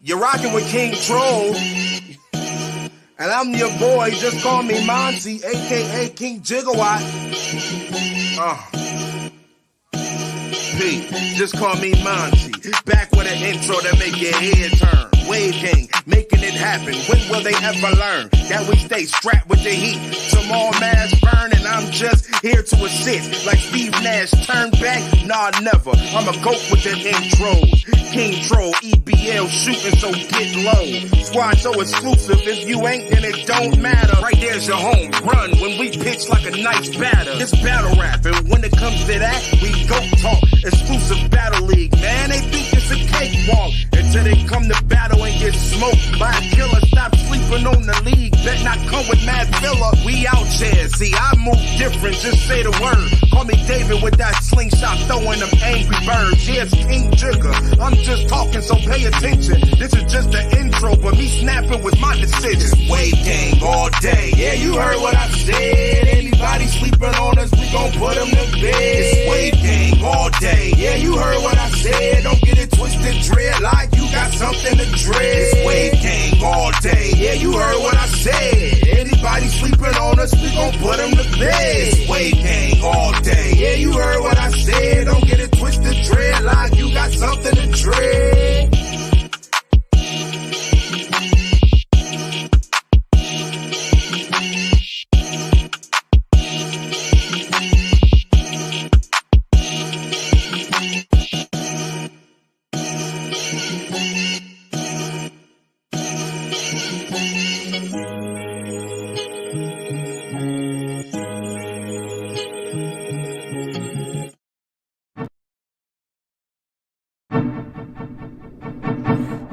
You're rocking with King Troll. And I'm your boy, just call me Monty, aka King Gigawatt. Pete, just call me Monty. Back with an intro to make your head turn. Wave gang, making it happen. When will they ever learn that we stay strapped with the heat? Some all mass burn, and I'm just here to assist. Like Steve Nash, turn back? Nah, never. I'm a goat with the intros. King Troll, EBL shooting, so get low. Squad so exclusive, if you ain't, then it don't matter. Right there's your home, run when we pitch like a nice batter. It's battle rap, and when it comes to that, we go talk. Exclusive battle league, man, they think it's a cakewalk. Until they come to battle and get smoked by a killer. Stop sleeping on the league, bet not come with mad filler. We out here, see I move different, just say the word. Call me David with that slingshot, throwing them angry birds. Yes, King Jigger, I'm just talking, so pay attention. This is just the intro, but me snapping with my decisions. Wave gang all day, yeah, you heard what I said. Anybody sleeping on us, we gon' put them to bed. It's wave gang all day, yeah, you heard what I said. Don't get it twisted, dread like you got something to dread. It's wave gang all day, yeah, you heard what I said. Anybody sleeping on us, we gon' put them to bed. It's wave gang all day, yeah, you heard what I said. Don't get it twisted, dread like you got something to dread.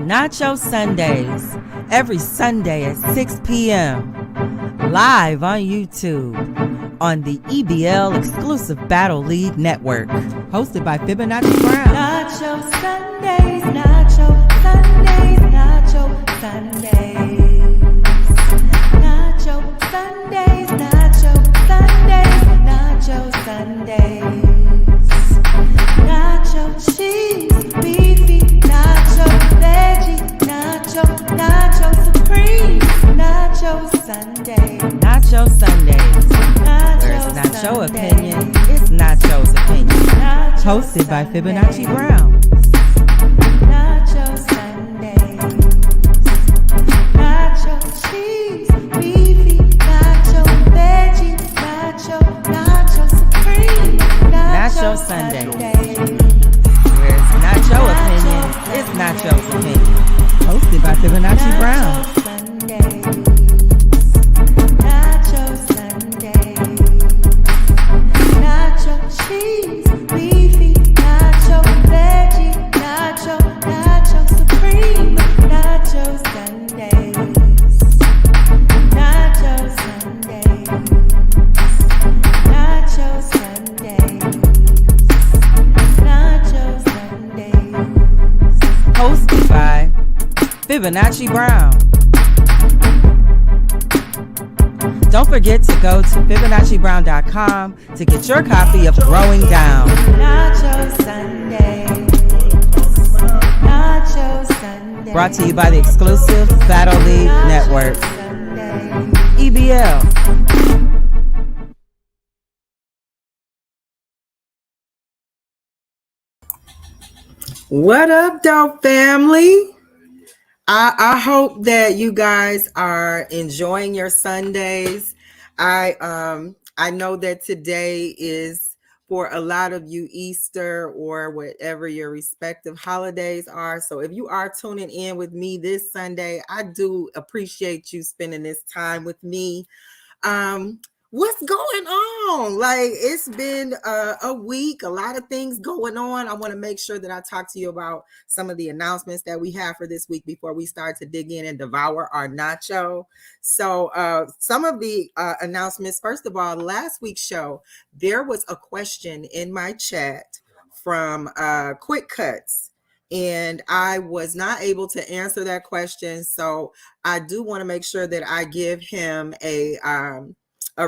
Nacho Sundays, every Sunday at 6 p.m. Live on YouTube on the EBL Exclusive Battle League Network. Hosted by Fibonacci Brown. Nacho Sundays, Nacho Sundays, Nacho Sundays. Nacho Sundays, Nacho Sundays, Nacho Sundays. Nacho cheese, beefy, nacho veggie, nacho, nacho supreme, nacho Sunday. Nacho Sundays. Where it's not your opinion, it's Nacho's opinion. Nacho hosted by Fibonacci Brown. Nacho Sundays. Nacho cheese, beefy, nacho veggie, nacho, nacho supreme, nacho Sundays. Where it's not your opinion, it's Nacho's opinion. Hosted by Fibonacci Brown. Nacho Sundays. Nacho cheese, beefy, nacho veggie, nacho, nacho supreme, nacho Sundays. Nacho Sundays. Nacho Sundays. Nacho Sundays. Hosted by Fibonacci Brown. Don't forget to go to FibonacciBrown.com to get your copy of Growing Down. Nacho Sundays. Nacho Sundays. Brought to you by the exclusive Battle League Network. EBL. What up, dope family? I hope that you guys are enjoying your Sundays. I know that today is for a lot of you Easter or whatever your respective holidays are. So if you are tuning in with me this Sunday, I do appreciate you spending this time with me. What's going on? Like, it's been a week, a lot of things going on. I want to make sure that I talk to you about some of the announcements that we have for this week before we start to dig in and devour our nacho. So some of the announcements, first of all, last week's show, there was a question in my chat from Quick Cuts. And I was not able to answer that question. So I do want to make sure that I give him a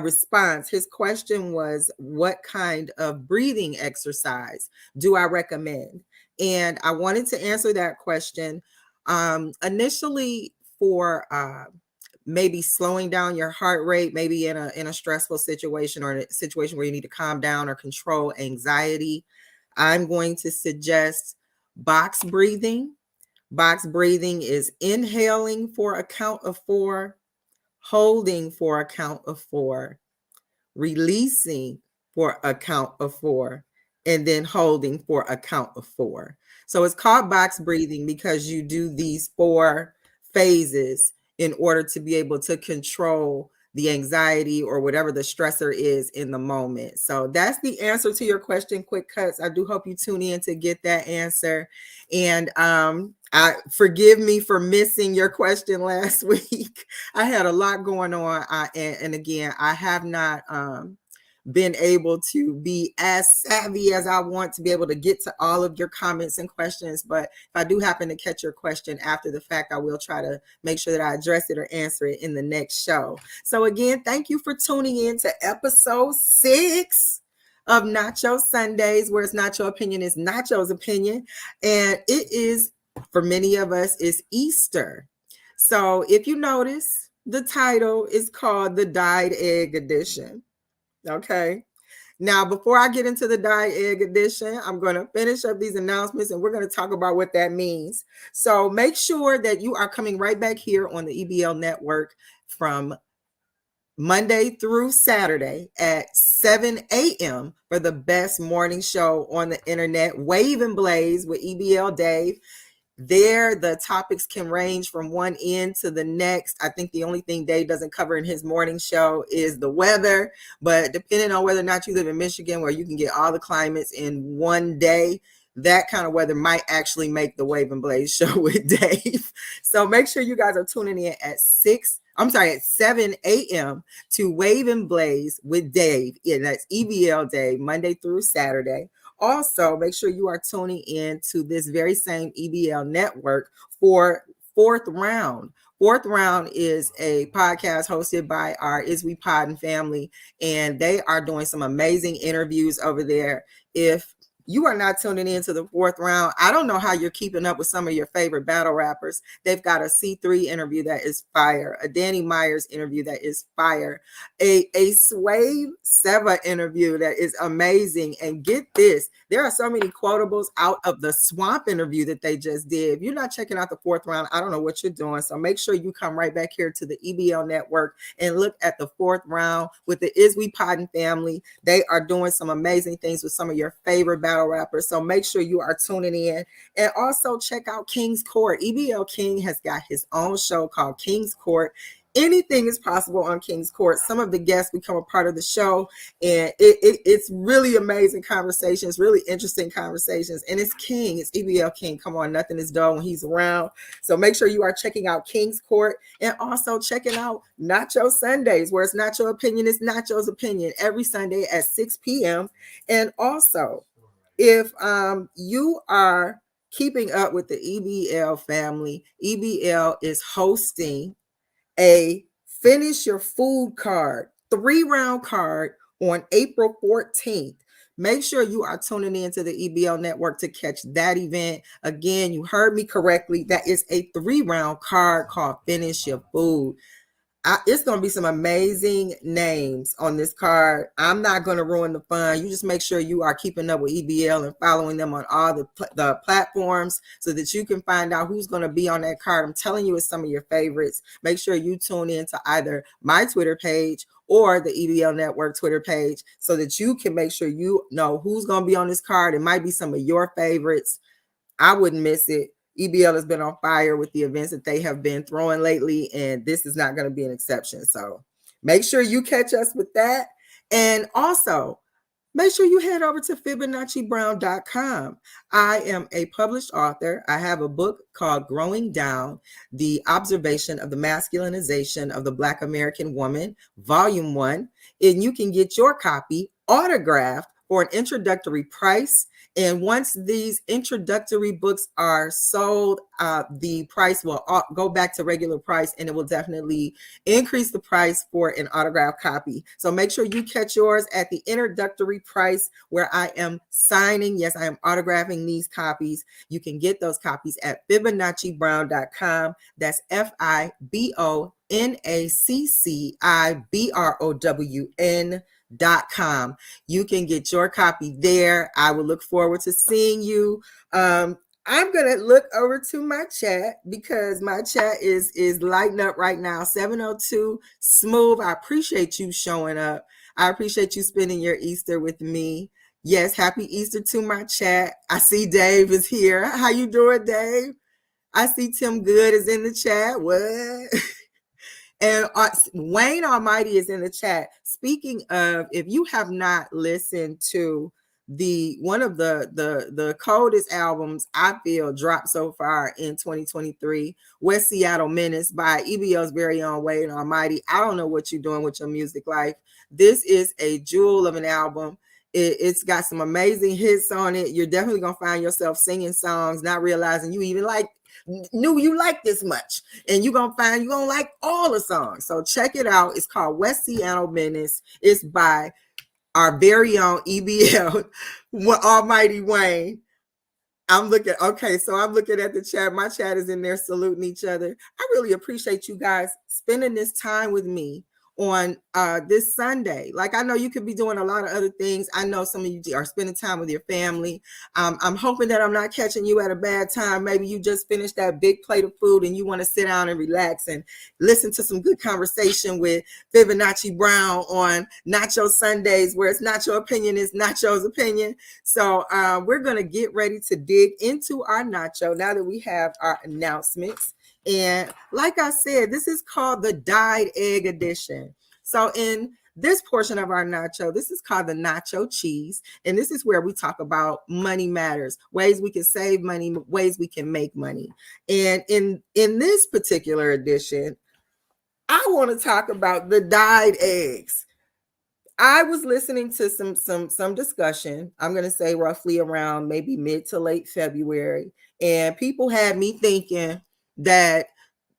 response. His question was, what kind of breathing exercise do I recommend? And I wanted to answer that question. Initially for maybe slowing down your heart rate, maybe in a stressful situation or in a situation where you need to calm down or control anxiety, I'm going to suggest box breathing. Box breathing is inhaling for a count of 4, holding for a count of 4, releasing for a count of 4, and then holding for a count of 4. So it's called box breathing because you do these 4 phases in order to be able to control the anxiety or whatever the stressor is in the moment. So that's the answer to your question, Quick Cuts. I do hope you tune in to get that answer. And I forgive me for missing your question last week. I had a lot going on. And again, I have not been able to be as savvy as I want to be able to get to all of your comments and questions. But if I do happen to catch your question after the fact, I will try to make sure that I address it or answer it in the next show. So again, thank you for tuning in to episode 6 of Nacho Sundays, where it's not your opinion, it's Nacho's opinion. And it is, for many of us, is Easter. So if you notice, the title is called the Dyed Egg Edition. Okay. Now, before I get into the Dyed Egg Edition, I'm going to finish up these announcements and we're going to talk about what that means. So make sure that you are coming right back here on the EBL network from Monday through Saturday at 7 a.m. for the best morning show on the internet, Wave and Blaze with EBL Dave. There, the topics can range from one end to the next. I think the only thing Dave doesn't cover in his morning show is the weather. But depending on whether or not you live in Michigan, where you can get all the climates in one day, that kind of weather might actually make the Wave and Blaze show with Dave. So make sure you guys are tuning in at 7 a.m. to Wave and Blaze with Dave. Yeah, that's EBL Day, Monday through Saturday. Also, make sure you are tuning in to this very same EBL network for Fourth Round. Fourth Round is a podcast hosted by our Is We Poddin' family, and they are doing some amazing interviews over there. If you are not tuning into the Fourth Round, I don't know how you're keeping up with some of your favorite battle rappers. They've got a C3 interview that is fire, a Danny Myers interview that is fire, a Swave Seva interview that is amazing. And get this, there are so many quotables out of the Swamp interview that they just did. If you're not checking out the Fourth Round, I don't know what you're doing. So make sure you come right back here to the EBL network and look at the Fourth Round with the Is We Poddin' family. They are doing some amazing things with some of your favorite battle rappers. So make sure you are tuning in. And also check out King's Court. EBL King has got his own show called King's Court. Anything is possible on King's Court. Some of the guests become a part of the show, and it's really amazing conversations, really interesting conversations. And it's King, it's EBL King. Come on, nothing is dull when he's around. So make sure you are checking out King's Court and also checking out Nacho Sundays, where it's not your opinion, it's Nacho's opinion, every Sunday at 6 p.m. And also, if you are keeping up with the EBL family, EBL is hosting a Finish Your Food card, 3-round card on April 14th. Make sure you are tuning into the EBL network to catch that event. Again, you heard me correctly. That is a 3-round card called Finish Your Food. It's going to be some amazing names on this card. I'm not going to ruin the fun. You just make sure you are keeping up with EBL and following them on all the platforms so that you can find out who's going to be on that card. I'm telling you, it's some of your favorites. Make sure you tune in to either my Twitter page or the EBL Network Twitter page so that you can make sure you know who's going to be on this card. It might be some of your favorites. I wouldn't miss it. EBL has been on fire with the events that they have been throwing lately, and this is not going to be an exception. So make sure you catch us with that. And also, make sure you head over to FibonacciBrown.com. I am a published author. I have a book called Growing Down, The Observation of the Masculinization of the Black American Woman, Volume 1. And you can get your copy autographed for an introductory price. And once these introductory books are sold, the price will go back to regular price, and it will definitely increase the price for an autographed copy. So make sure you catch yours at the introductory price where I am signing. Yes, I am autographing these copies. You can get those copies at FibonacciBrown.com. That's FibonacciBrown.com. You can get your copy there. I will look forward to seeing you. I'm gonna look over to my chat because my chat is lighting up right now. 702 Smooth. I appreciate you showing up. I appreciate you spending your Easter with me. Yes, happy Easter to my chat. I see Dave is here. How you doing, Dave? I see Tim Good is in the chat. What? And Wayne Almighty is in the chat. Speaking of, if you have not listened to one of the coldest albums I feel dropped so far in 2023, West Seattle Menace by EBO's very own Wayne Almighty. I don't know what you're doing with your music life. This is a jewel of an album. It's got some amazing hits on it. You're definitely gonna find yourself singing songs, not realizing you even knew you like this much, and you're gonna like all the songs. So check it out. It's called West Seattle Menace. It's by our very own EBL Almighty Wayne. I'm looking at the chat. My chat is in there saluting each other. I really appreciate you guys spending this time with me on this Sunday. Like, I know you could be doing a lot of other things. I know some of you are spending time with your family. I'm hoping that I'm not catching you at a bad time. Maybe you just finished that big plate of food and you want to sit down and relax and listen to some good conversation with Fibonacci Brown on Nacho Sundays, where it's not your opinion, it's Nacho's opinion. So we're going to get ready to dig into our Nacho now that we have our announcements. And like I said, this is called the dyed egg edition. So in this portion of our Nacho, this is called the Nacho Cheese. And this is where we talk about money matters, ways we can save money, ways we can make money. And in this particular edition, I want to talk about the dyed eggs. I was listening to some discussion, I'm going to say roughly around maybe mid to late February, and people had me thinking that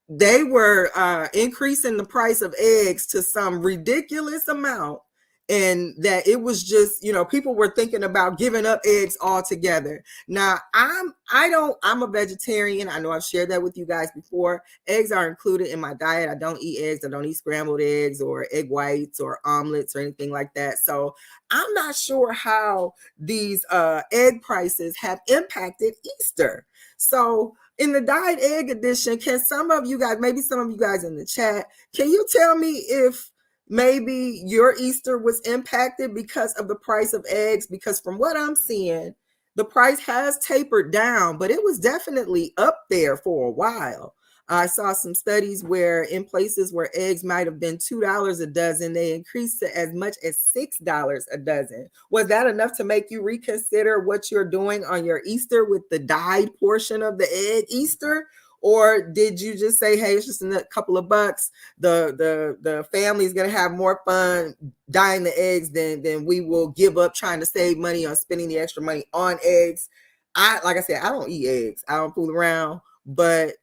they were increasing the price of eggs to some ridiculous amount, and that it was just, people were thinking about giving up eggs altogether. Now, I'm a vegetarian. I know I've shared that with you guys before. Eggs are included in my diet. I don't eat eggs. I don't eat scrambled eggs or egg whites or omelets or anything like that. So I'm not sure how these egg prices have impacted Easter. So in the dyed egg edition, can some of you guys, maybe some of you guys in the chat, can you tell me if maybe your Easter was impacted because of the price of eggs? Because from what I'm seeing, the price has tapered down, but it was definitely up there for a while. I saw some studies where in places where eggs might have been $2 a dozen, they increased to as much as $6 a dozen. Was that enough to make you reconsider what you're doing on your Easter with the dyed portion of the egg Easter? Or did you just say, hey, it's just a couple of bucks. The family's going to have more fun dyeing the eggs than we will give up trying to save money on spending the extra money on eggs. Like I said, I don't eat eggs. I don't fool around. But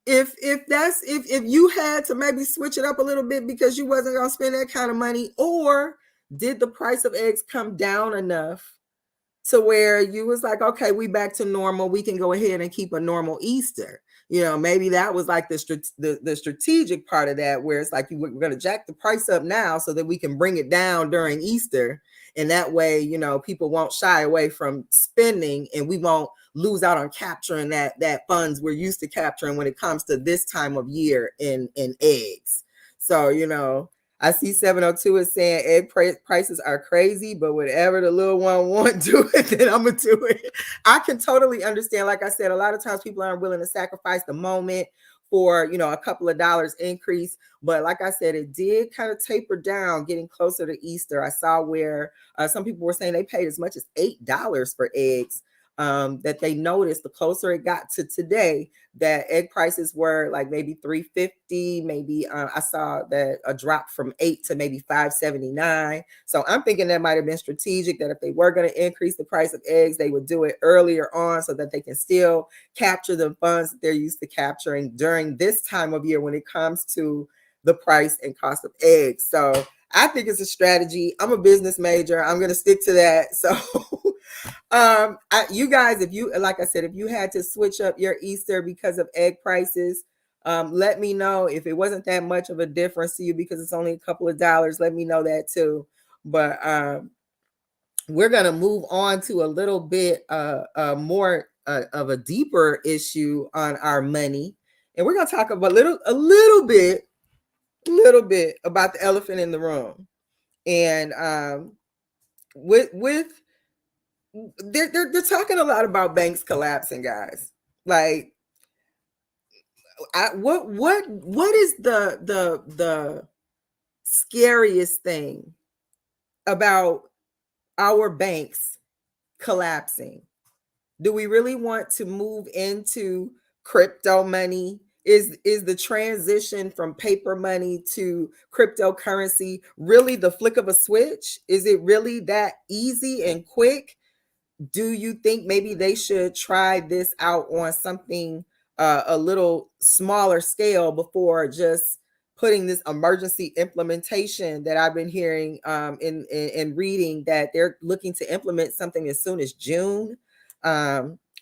if you had to maybe switch it up a little bit because you wasn't going to spend that kind of money, or did the price of eggs come down enough to where you was like, okay, we back to normal, we can go ahead and keep a normal Easter? Maybe that was like the strategic part of that, where it's like we're going to jack the price up now so that we can bring it down during Easter. And that way, people won't shy away from spending, and we won't lose out on capturing that funds we're used to capturing when it comes to this time of year in eggs. So, I see 702 is saying egg prices are crazy, but whatever the little one want to do it, then I'm going to do it. I can totally understand. Like I said, a lot of times people aren't willing to sacrifice the moment for, a couple of dollars increase. But like I said, it did kind of taper down getting closer to Easter. I saw where some people were saying they paid as much as $8 for eggs that they noticed the closer it got to today, that egg prices were like maybe $3.50, maybe I saw that a drop from $8 to maybe $5.79. So I'm thinking that might have been strategic, that if they were going to increase the price of eggs, they would do it earlier on so that they can still capture the funds that they're used to capturing during this time of year when it comes to the price and cost of eggs. So I think it's a strategy. I'm a business major. I'm going to stick to that. So you guys, if you, like I said, if you had to switch up your Easter because of egg prices, let me know. If it wasn't that much of a difference to you because it's only a couple of dollars, let me know that too. But we're going to move on to a little bit more of a deeper issue on our money. And we're going to talk about a little bit about the elephant in the room. And they're talking a lot about banks collapsing, guys. Like, what is the scariest thing about our banks collapsing? Do we really want to move into crypto money? Is the transition from paper money to cryptocurrency really the flick of a switch? Is it really that easy and quick? Do you think maybe they should try this out on something a little smaller scale before just putting this emergency implementation that I've been hearing in reading, that they're looking to implement something as soon as June?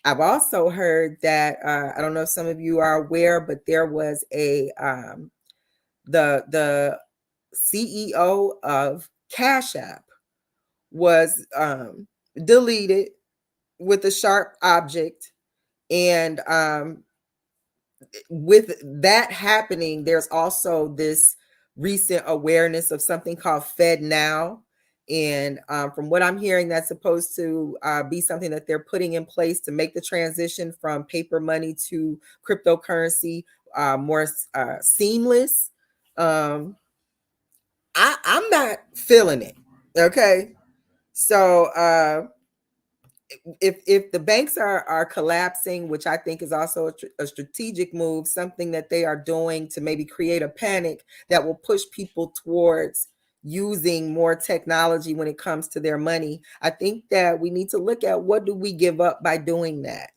I've also heard that I don't know if some of you are aware, but there was the CEO of Cash App was deleted with a sharp object. And with that happening, there's also this recent awareness of something called Fed Now. And from what I'm hearing, that's supposed to be something that they're putting in place to make the transition from paper money to cryptocurrency more seamless. I'm not feeling it. Okay. So if the banks are collapsing, which I think is also a strategic move, something that they are doing to maybe create a panic that will push people towards using more technology when it comes to their money, I think that we need to look at what do we give up by doing that.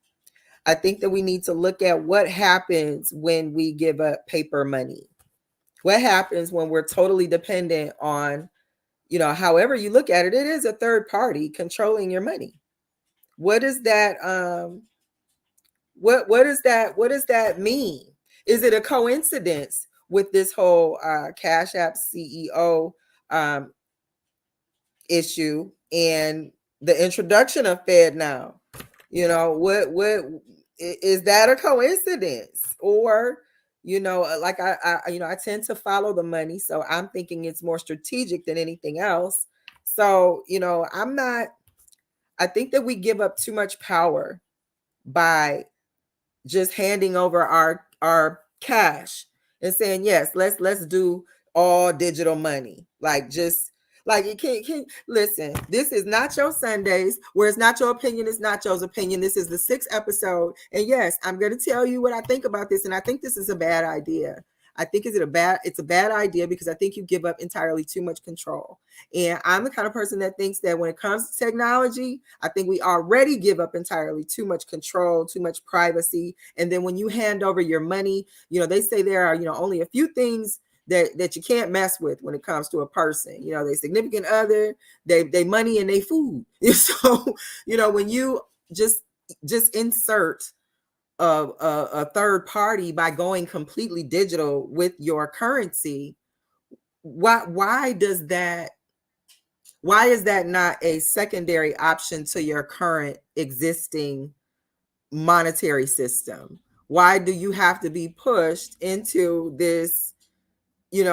I think that we need to look at what happens when we give up paper money. What happens when we're totally dependent on, however you look at it, it is a third party controlling your money. What does that what does that mean? Is it a coincidence with this whole Cash App CEO issue and the introduction of Fed Now? What is that a coincidence? Or like I tend to follow the money, so I'm thinking it's more strategic than anything else. So I think that we give up too much power by just handing over our cash and saying, yes, let's do all digital money. Like, just like, it can't listen, this is Nacho Sundays, where it's not your opinion, it's Nacho's opinion. This is the 6th episode. And yes, I'm going to tell you what I think about this. And I think this is a bad idea. I think it's a bad idea because I think you give up entirely too much control. And I'm the kind of person that thinks that when it comes to technology, I think we already give up entirely too much control, too much privacy. And then when you hand over your money, they say there are, only a few things that you can't mess with when it comes to a person. Their significant other, they money, and they food. So, when you just insert a third party by going completely digital with your currency, why is that not a secondary option to your current existing monetary system? Why do you have to be pushed into this, you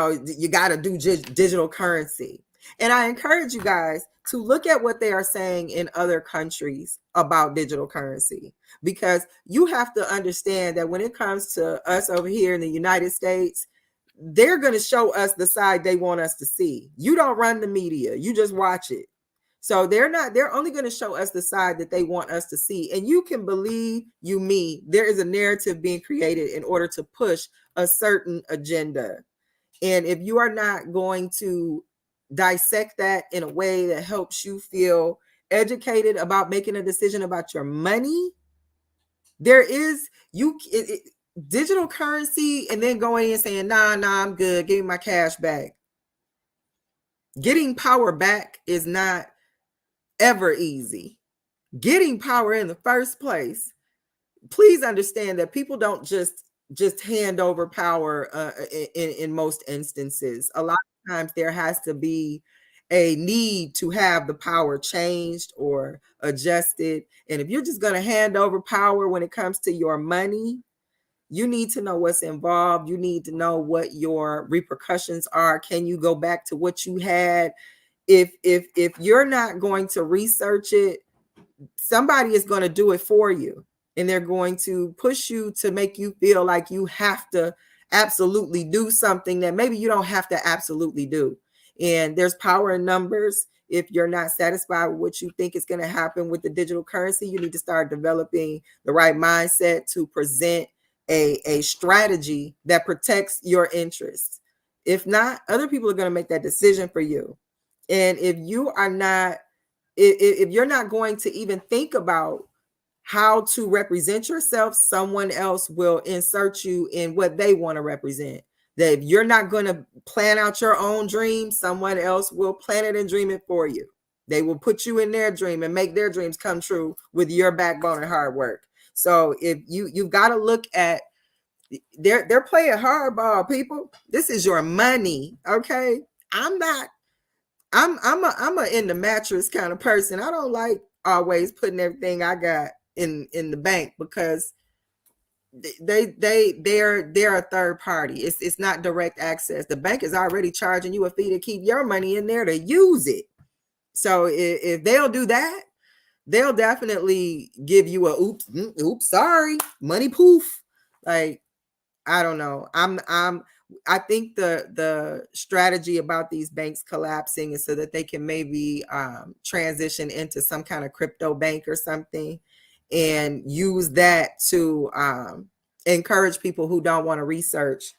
got to do digital currency? And I encourage you guys to look at what they are saying in other countries about digital currency, because you have to understand that when it comes to us over here in the United States, they're going to show us the side they want us to see. You don't run the media, you just watch it. So they're only going to show us the side that they want us to see. And you can believe me, there is a narrative being created in order to push a certain agenda. And if you are not going to dissect that in a way that helps you feel educated about making a decision about your money, there is digital currency and then going in and saying, nah, I'm good, give me my cash back. Getting power back is not ever easy. Getting power in the first place, please understand that people don't just hand over power in most instances. A lot of times there has to be a need to have the power changed or adjusted. And if you're just going to hand over power when it comes to your money, you need to know what's involved. You need to know what your repercussions are. Can you go back to what you had? If you're not going to research it, somebody is going to do it for you, and they're going to push you to make you feel like you have to absolutely do something that maybe you don't have to absolutely do. And there's power in numbers. If you're not satisfied with what you think is going to happen with the digital currency, you need to start developing the right mindset to present a strategy that protects your interests. If not, other people are going to make that decision for you. And if you are not, if you're not going to even think about how to represent yourself, someone else will insert you in what they want to represent. That if you're not going to plan out your own dream, someone else will plan it and dream it for you. They will put you in their dream and make their dreams come true with your backbone and hard work. So if you've got to look at, they're playing hardball, people. This is your money, okay? I'm a in the mattress kind of person. I don't like always putting everything I got in the bank, because they're a third party. It's not direct access. The bank is already charging you a fee to keep your money in there to use it. So if they'll do that, they'll definitely give you a oops, sorry, money poof. Like, I don't know. I think the strategy about these banks collapsing is so that they can maybe transition into some kind of crypto bank or something, and use that to encourage people who don't want to research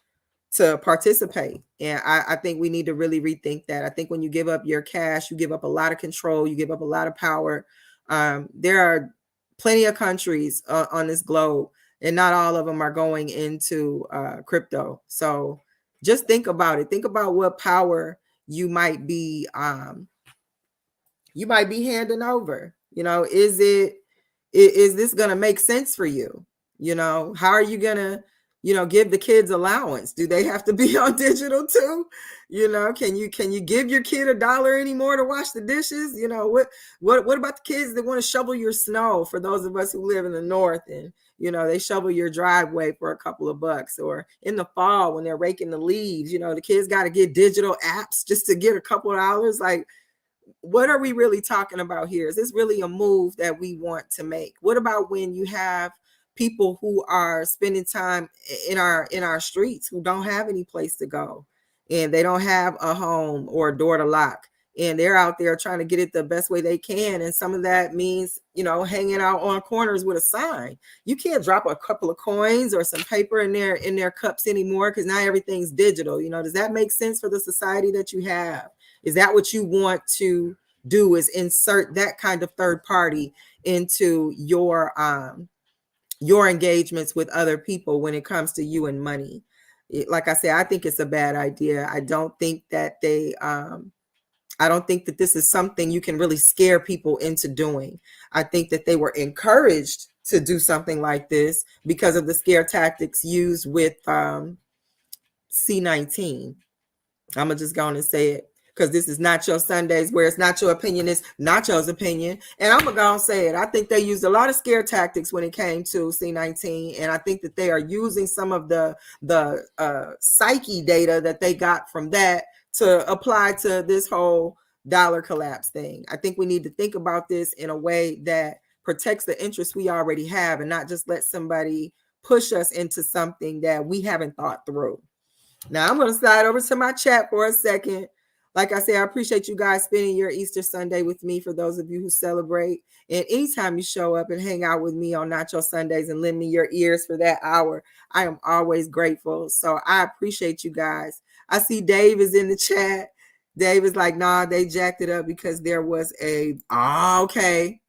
to participate. And I think we need to really rethink that. I think when you give up your cash, you give up a lot of control, you give up a lot of power. There are plenty of countries on this globe, and not all of them are going into crypto. So just think about it. Think about what power you might be handing over. Is this going to make sense for you? How are you going to, give the kids allowance? Do they have to be on digital too? Can you give your kid $1 anymore to wash the dishes? What about the kids that want to shovel your snow? For those of us who live in the north, and they shovel your driveway for a couple of bucks, or in the fall when they're raking the leaves, the kids got to get digital apps just to get a couple of dollars. Like, what are we really talking about here? Is this really a move that we want to make? What about when you have people who are spending time in our streets who don't have any place to go, and they don't have a home or a door to lock, and they're out there trying to get it the best way they can? And some of that means, hanging out on corners with a sign. You can't drop a couple of coins or some paper in their cups anymore, because now everything's digital. Does that make sense for the society that you have? Is that what you want to do, is insert that kind of third party into your engagements with other people when it comes to you and money? Like I said, I think it's a bad idea. I don't think that this is something you can really scare people into doing. I think that they were encouraged to do something like this because of the scare tactics used with C19. I'm gonna just go on and say it, because this is Nacho Sundays, where it's not your opinion, it's Nacho's opinion. And I'm gonna go and say it. I think they used a lot of scare tactics when it came to C19, and I think that they are using some of the psyche data that they got from that to apply to this whole dollar collapse thing. I think we need to think about this in a way that protects the interests we already have, and not just let somebody push us into something that we haven't thought through. Now I'm going to slide over to my chat for a second. like I said, I appreciate you guys spending your Easter Sunday with me. For those of you who celebrate, and anytime you show up and hang out with me on Nacho Sundays and lend me your ears for that hour, I am always grateful. So I appreciate you guys. I see Dave is in the chat. Dave is like, nah, they jacked it up because there was a, okay.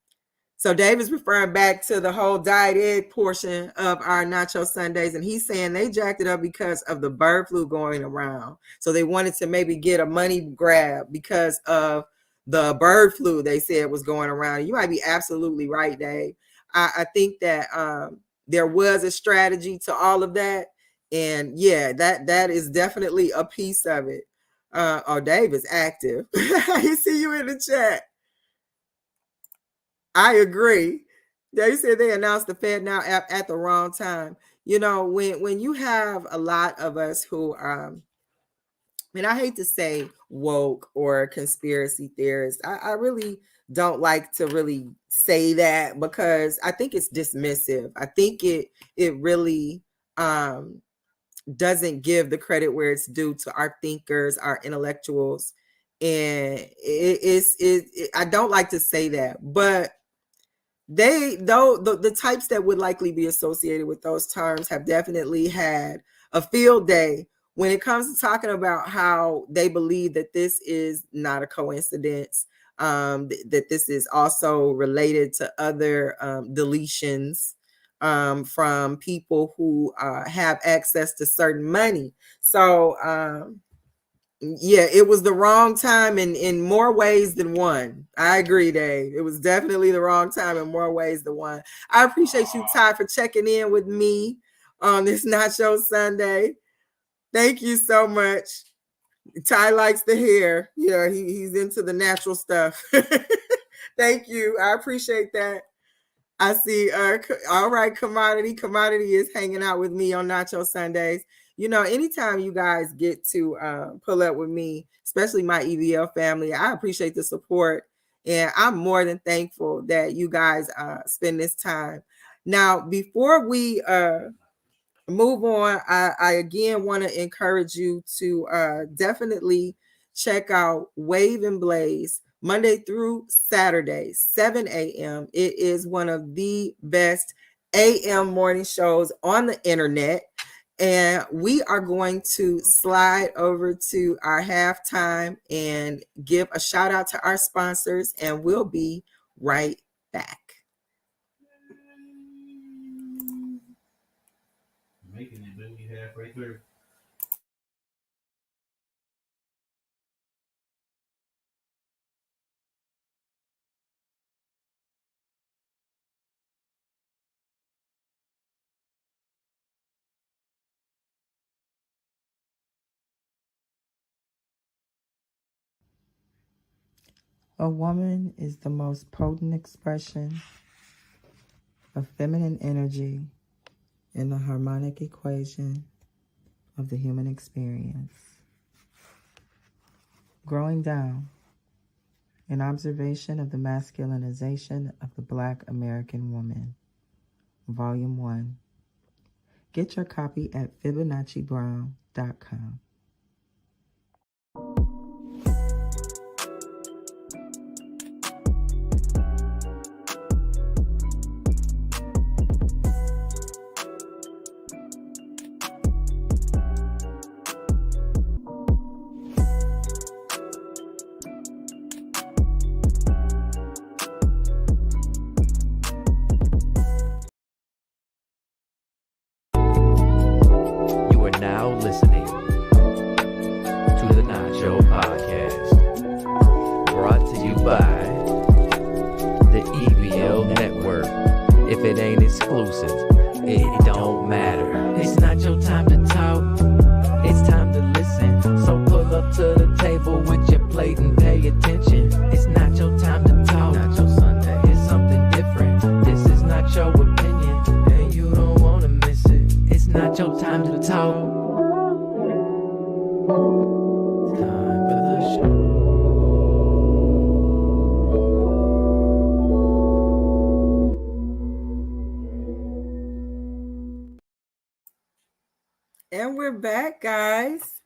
So Dave is referring back to the whole diet egg portion of our Nacho Sundays, and he's saying they jacked it up because of the bird flu going around. So they wanted to maybe get a money grab because of the bird flu they said was going around. You might be absolutely right, Dave. I think that there was a strategy to all of that, and yeah, that is definitely a piece of it. Oh, Dave is active. I see you in the chat. I agree. They said they announced the Fed now at the wrong time. You know, when you have a lot of us who and I hate to say woke or conspiracy theorists. I really don't like to really say that because I think it's dismissive. I think it really doesn't give the credit where it's due to our thinkers, our intellectuals. And I don't like to say that, but the types that would likely be associated with those terms have definitely had a field day when it comes to talking about how they believe that this is not a coincidence, that this is also related to other deletions from people who have access to certain money. So yeah, it was the wrong time in more ways than one. I agree, Dave. It was definitely the wrong time in more ways than one. I appreciate you, Ty, for checking in with me on this Nacho Sunday. Thank you so much. Ty likes the hair. Yeah, he's into the natural stuff. Thank you. I appreciate that. I see. All right, Commodity. Commodity is hanging out with me on Nacho Sundays. You know, anytime you guys get to pull up with me, especially my EVL family, I appreciate the support. And I'm more than thankful that you guys spend this time. Now, before we move on, I again want to encourage you to definitely check out Wave and Blaze Monday through Saturday, 7 a.m. It is one of the best AM morning shows on the internet. And we are going to slide over to our halftime and give a shout out to our sponsors, and we'll be right back. Making it, baby, halfway through. A woman is the most potent expression of feminine energy in the harmonic equation of the human experience. Growing Down, an observation of the masculinization of the Black American woman, Volume 1. Get your copy at FibonacciBrown.com. And we're back, guys.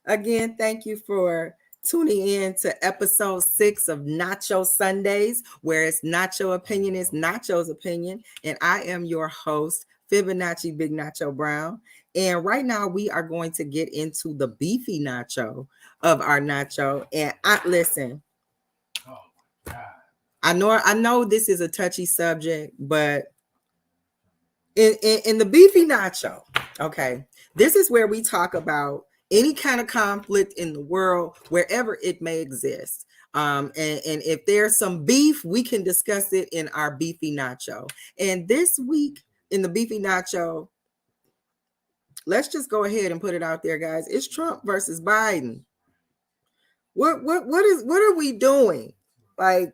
Again, thank you for tuning in to episode 6 of Nacho Sundays, where it's Nacho opinion is Nacho's opinion. And I am your host, Fibonacci Big Nacho Brown. And right now we are going to get into the beefy nacho of our nacho. And listen, I know this is a touchy subject, but in the beefy nacho, okay, this is where we talk about any kind of conflict in the world, wherever it may exist. And if there's some beef, we can discuss it in our beefy nacho. And this week in the beefy nacho, let's just go ahead and put it out there, guys. It's Trump versus Biden. What are we doing? Like,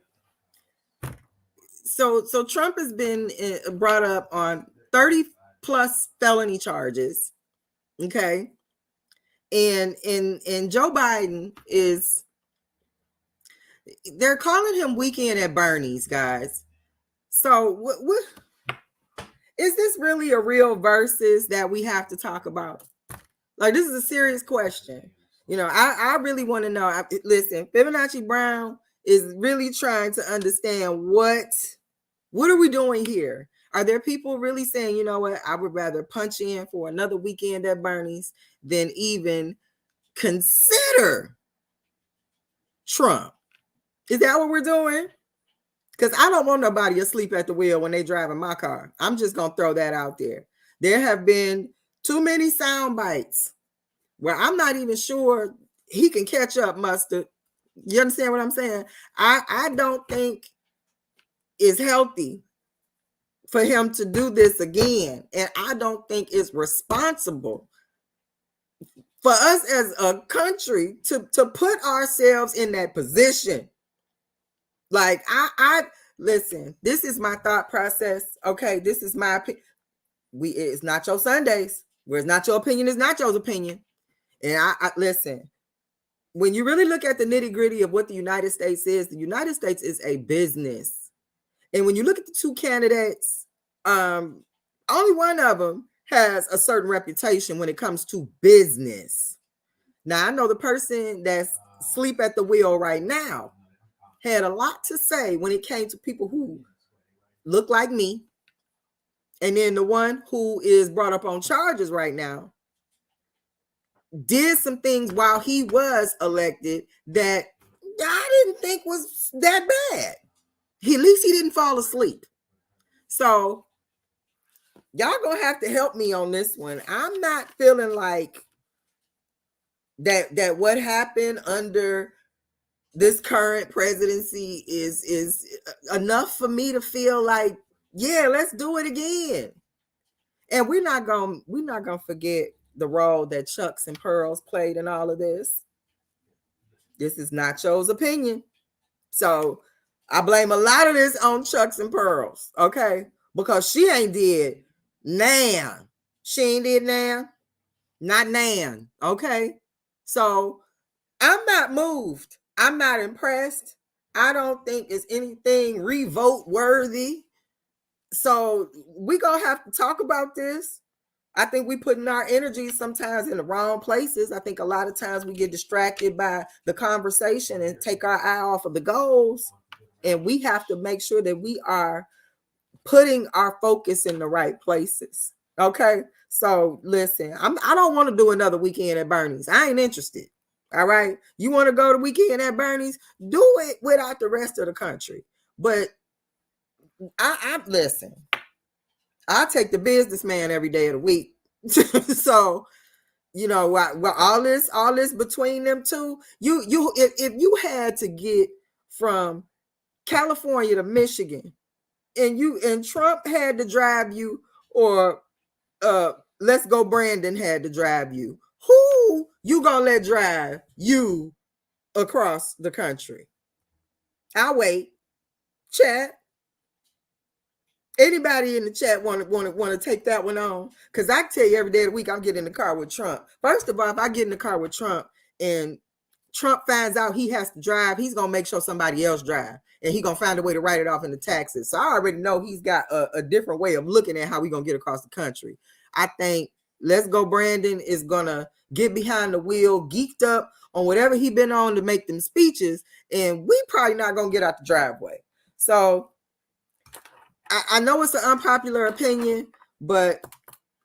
so Trump has been brought up on 30 plus felony charges. Okay. And Joe Biden they're calling him Weekend at Bernie's, guys. So what is this really a real versus that we have to talk about? Like, this is a serious question. You know, I really want to know. Listen, Fibonacci Brown is really trying to understand what are we doing here? Are there people really saying, you know what, I would rather punch in for another Weekend at Bernie's than even consider Trump? Is that what we're doing? Because I don't want nobody asleep at the wheel when they driving my car. I'm just going to throw that out there. There have been too many sound bites where I'm not even sure he can catch up, Mustard. You understand what I'm saying? I don't think it's healthy for him to do this again. And I don't think it's responsible for us as a country to put ourselves in that position. Like, I listen, this is my thought process. Okay, this is my opinion. It's Nacho Sundays, where it's not your opinion, it's Nacho's opinion. And I listen, when you really look at the nitty-gritty of what the United States is, the United States is a business. And when you look at the two candidates, only one of them has a certain reputation when it comes to business. Now, I know the person that's asleep at the wheel right now had a lot to say when it came to people who look like me. And then the one who is brought up on charges right now did some things while he was elected that I didn't think was that bad. At least he didn't fall asleep. So y'all gonna have to help me on this one. I'm not feeling like that what happened under this current presidency is enough for me to feel like, yeah, let's do it again. And we're not gonna forget the role that Chucks and Pearls played in all of this. This is Nacho's opinion. So I blame a lot of this on Chucks and Pearls, okay? Because she ain't did nan. She ain't did nan. Not nan, okay? So I'm not moved. I'm not impressed. I don't think it's anything revote worthy. So we're going to have to talk about this. I think we putting our energy sometimes in the wrong places. I think a lot of times we get distracted by the conversation and take our eye off of the goals. And we have to make sure that we are putting our focus in the right places. Okay. So listen, I don't want to do another Weekend at Bernie's. I ain't interested. All right. You want to go to Weekend at Bernie's? Do it without the rest of the country. But I listen, I take the businessman every day of the week. So, you know, well, all this between them two, if you had to get from California to Michigan and Trump had to drive you, or Let's Go Brandon had to drive you, who you gonna let drive you across the country? I'll wait. Chat. Anybody in the chat want to take that one on? Because I tell you, every day of the week I'm getting in the car with Trump. First of all, if I get in the car with Trump and Trump finds out he has to drive, he's gonna make sure somebody else drive, and he's gonna find a way to write it off in the taxes. So I already know he's got a different way of looking at how we're gonna get across the country. I think Let's Go Brandon is gonna get behind the wheel, geeked up on whatever he been on to make them speeches, and we probably not gonna get out the driveway. So I know it's an unpopular opinion, but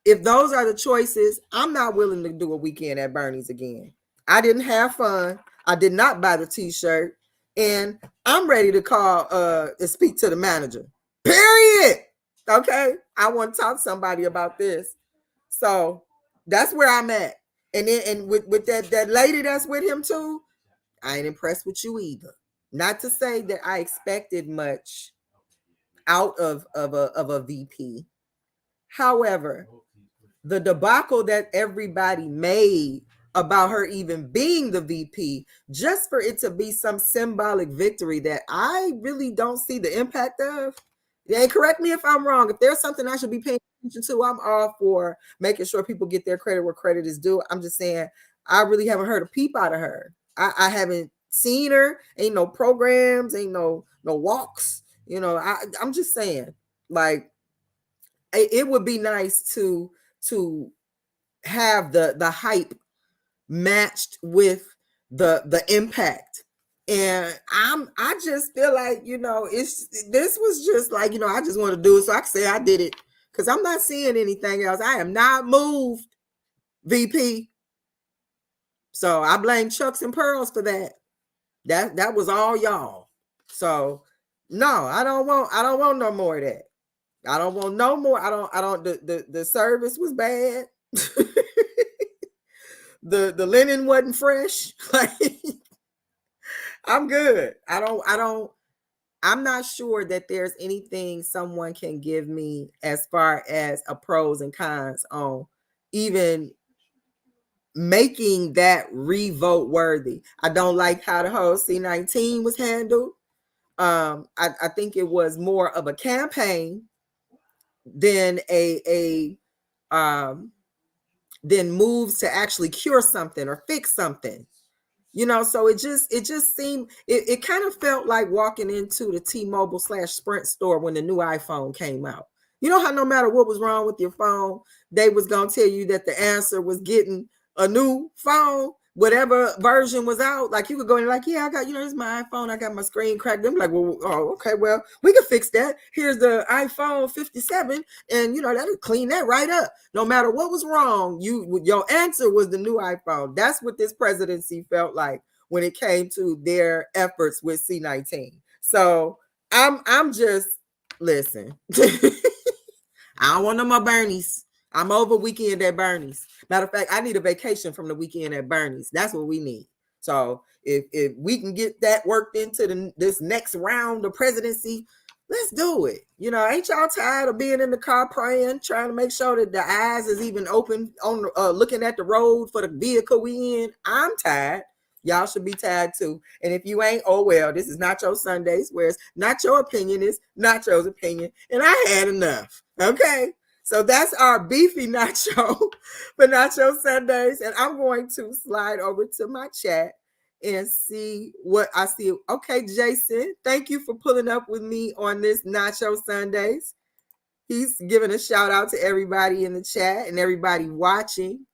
if those are the choices, I'm not willing to do a weekend at Bernie's again. I didn't have fun. I did not buy the t-shirt, and I'm ready to call and speak to the manager. Period. Okay, I want to talk to somebody about this. So that's where I'm at. And then and with that lady that's with him too, I ain't impressed with you either. Not to say that I expected much out of a VP. However, the debacle that everybody made about her even being the VP, just for it to be some symbolic victory that I really don't see the impact of. And correct me if I'm wrong. If there's something I should be paying attention to, I'm all for making sure people get their credit where credit is due. I'm just saying, I really haven't heard a peep out of her. I haven't seen her. Ain't no programs, ain't no walks. You know, I'm just saying, like, it would be nice to have the hype matched with the impact. And I just feel like, you know, this was just like, you know, I just want to do it so I can say I did it, because I'm not seeing anything else. I am not moved, VP. So I blame Chucks and Pearls for that. That was all y'all. So no, I don't want no more of that. I don't want no more. I don't the service was bad. The linen wasn't fresh. Like, I'm good. I'm not sure that there's anything someone can give me as far as a pros and cons on even making that revote worthy. I don't like how the whole C19 was handled. I think it was more of a campaign than than moves to actually cure something or fix something. You know, so it just seemed, it kind of felt like walking into the T-Mobile / Sprint store when the new iPhone came out. You know how no matter what was wrong with your phone, they was going to tell you that the answer was getting a new phone, whatever version was out. Like, you could go in like, yeah, I got, you know, this is my iPhone. I got my screen cracked. I'm like, well, oh, okay, well, we can fix that. Here's the iPhone 57, and, you know, that'll clean that right up. No matter what was wrong, your answer was the new iPhone. That's what this presidency felt like when it came to their efforts with C19. So I'm just, listen. I don't want no more Bernie's. I'm over weekend at Bernie's. Matter of fact, I need a vacation from the weekend at Bernie's. That's what we need. So if we can get that worked into this next round of presidency, let's do it. You know, ain't y'all tired of being in the car praying, trying to make sure that the eyes is even open on looking at the road for the vehicle we in? I'm tired. Y'all should be tired too. And if you ain't, oh well, this is Nacho Sundays, where it's not your opinion, it's Nacho's opinion. And I had enough. Okay. So that's our beefy Nacho for Nacho Sundays. And I'm going to slide over to my chat and see what I see. Okay, Jason, thank you for pulling up with me on this Nacho Sundays. He's giving a shout out to everybody in the chat and everybody watching.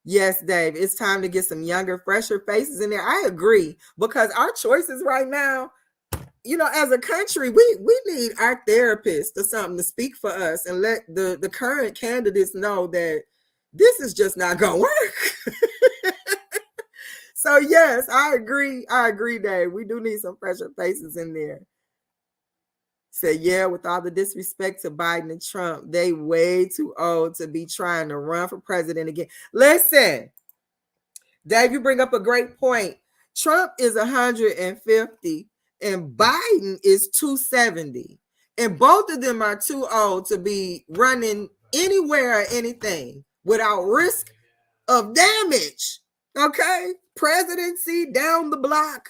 Yes, Dave, it's time to get some younger, fresher faces in there. I agree, because our choices right now, you know, as a country, we need our therapist or something to speak for us and let the current candidates know that this is just not gonna work. So yes, I agree, Dave. We do need some fresher faces in there. Say, yeah, with all the disrespect to Biden and Trump, they way too old to be trying to run for president again. Listen, Dave, you bring up a great point. Trump is 150 and Biden is 270. And both of them are too old to be running anywhere or anything without risk of damage. Okay? Presidency down the block,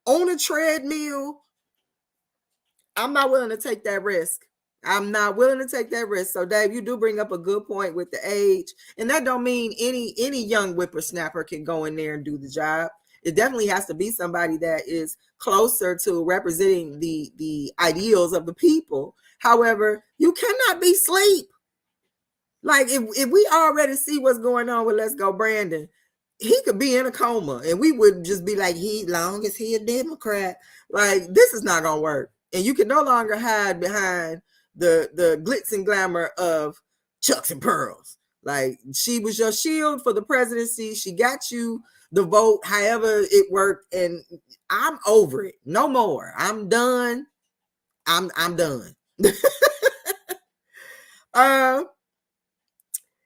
on a treadmill. I'm not willing to take that risk. I'm not willing to take that risk. So, Dave, you do bring up a good point with the age. And that don't mean any young whippersnapper can go in there and do the job. It definitely has to be somebody that is closer to representing the ideals of the people. However, you cannot be asleep. Like if we already see what's going on with Let's Go Brandon, he could be in a coma and we would just be like, he long as he a Democrat. Like this is not gonna work. And you can no longer hide behind the glitz and glamour of Chucks and Pearls. Like she was your shield for the presidency. She got you the vote, however it worked, and I'm over it. No more. I'm done. I'm done.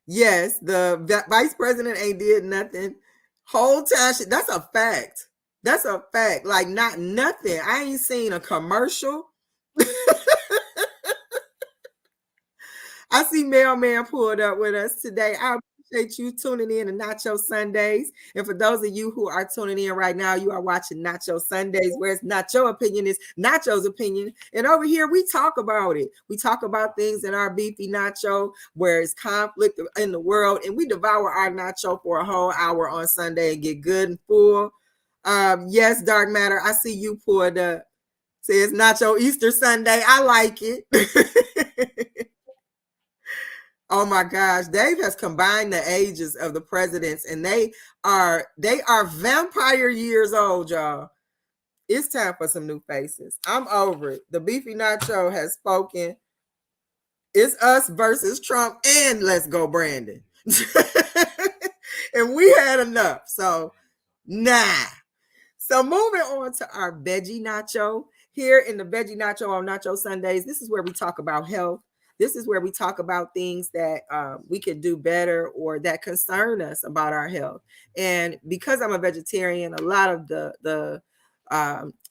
Yes, the vice president ain't did nothing. Whole time, that's a fact. That's a fact. Like not nothing. I ain't seen a commercial. I see Mailman pulled up with us today. I appreciate you tuning in to Nacho Sundays. And for those of you who are tuning in right now, you are watching Nacho Sundays, where it's Nacho opinion is Nacho's opinion. And over here, we talk about it. We talk about things in our beefy Nacho, where it's conflict in the world. And we devour our Nacho for a whole hour on Sunday and get good and full. Yes, Dark Matter, I see you pulled up. Says Nacho Easter Sunday. I like it. Oh my gosh, Dave has combined the ages of the presidents, and they are vampire years old, y'all. It's time for some new faces. I'm over it. The beefy Nacho has spoken. It's us versus Trump and Let's Go Brandon. And we had enough. So nah. So moving on to our veggie nacho. Here in the veggie nacho on Nacho Sundays, this is where we talk about health. This is where we talk about things that we could do better or that concern us about our health. And because I'm a vegetarian, a lot of the